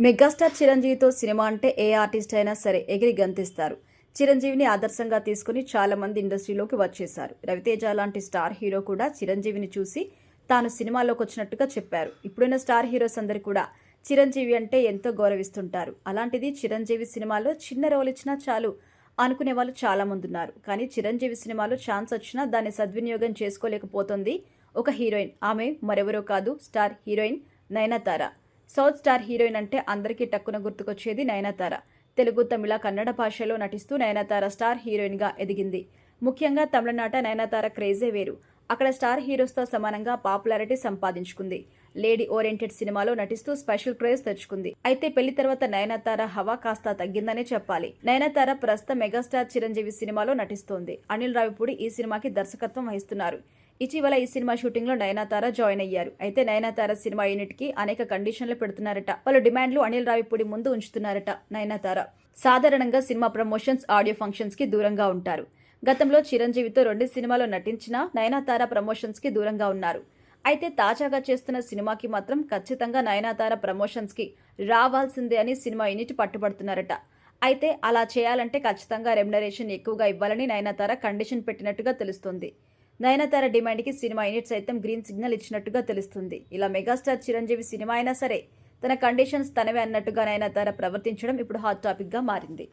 Megastar చిరంజీవితో cinema అంటే ఏ artist అయినా సరే ఎగిరి గంతిస్తారు. చిరంజీవిని ఆదర్శంగా తీసుకుని చాలా మంది ఇండస్ట్రీలోకి వచ్చేశారు. రవితేజ లాంటి స్టార్ హీరో కూడా చిరంజీవిని చూసి తాను సినిమాలోకి వచ్చినట్టుగా చెప్పారు. ఇప్పుడున్న స్టార్ హీరోస్ అందరు కూడా చిరంజీవి అంటే ఎంతో గౌరవిస్తుంటారు. అలాంటిది చిరంజీవి సినిమాలో చిన్న రోల్ ఇచ్చినా చాలు అనుకునే వాళ్ళు చాలా మంది ఉన్నారు. కానీ చిరంజీవి సినిమాలో ఛాన్స్ వచ్చినా దాన్ని సద్వినియోగం చేసుకోలేకపోతుంది ఒక హీరోయిన్. ఆమె మరెవరో కాదు, star heroine Nayanthara. South star heroine అంటే అందరికీ టక్కున గుర్తుకొచ్చేది నయనతార. తెలుగు, తమిళ, కన్నడ భాషలో నటిస్తూ నయనతార స్టార్ హీరోయిన్గా ఎదిగింది. ముఖ్యంగా తమిళనాట నయనతార క్రేజే వేరు. అక్కడ స్టార్ హీరోస్తో సమానంగా పాపులారిటీ సంపాదించుకుంది. లేడీ ఓరియంటెడ్ సినిమాలో నటిస్తూ స్పెషల్ క్రేజ్ తెచ్చుకుంది. అయితే పెళ్లి తర్వాత నయనతార హవా కాస్త తగ్గిందనే చెప్పాలి. నయనతార ప్రస్తుతం మెగాస్టార్ చిరంజీవి సినిమాలో నటిస్తోంది. అనిల్ రావిపూడి ఈ సినిమాకి దర్శకత్వం వహిస్తున్నారు. ఇటీవల ఈ సినిమా షూటింగ్ లో నయనతార జాయిన్ అయ్యారు. అయితే నయనతార సినిమా యూనిట్ కి అనేక కండిషన్లు పెడుతున్నారట. పలు డిమాండ్లు అనిల్ రావిపూడి ముందు ఉంచుతున్నారట. నయనతార సాధారణంగా సినిమా ప్రమోషన్స్, ఆడియో ఫంక్షన్స్ కి దూరంగా ఉంటారు. గతంలో చిరంజీవితో 2 సినిమాలో నటించిన నయనతార ప్రమోషన్స్ కి దూరంగా ఉన్నారు. అయితే తాజాగా చేస్తున్న సినిమాకి మాత్రం ఖచ్చితంగా నయనతార ప్రమోషన్స్ కి రావాల్సిందే అని సినిమా యూనిట్ పట్టుబడుతున్నారట. అయితే అలా చేయాలంటే ఖచ్చితంగా రెమ్యునరేషన్ ఎక్కువగా ఇవ్వాలని నయనతార కండిషన్ పెట్టినట్టుగా తెలుస్తోంది. నయనతార డిమాండ్కి సినిమా యూనిట్ సైతం గ్రీన్ సిగ్నల్ ఇచ్చినట్టుగా తెలుస్తుంది. ఇలా మెగాస్టార్ చిరంజీవి సినిమా అయినా సరే తన కండిషన్స్ తనవే అన్నట్టుగా నయనతార ప్రవర్తించడం ఇప్పుడు హాట్ టాపిక్ గా మారింది.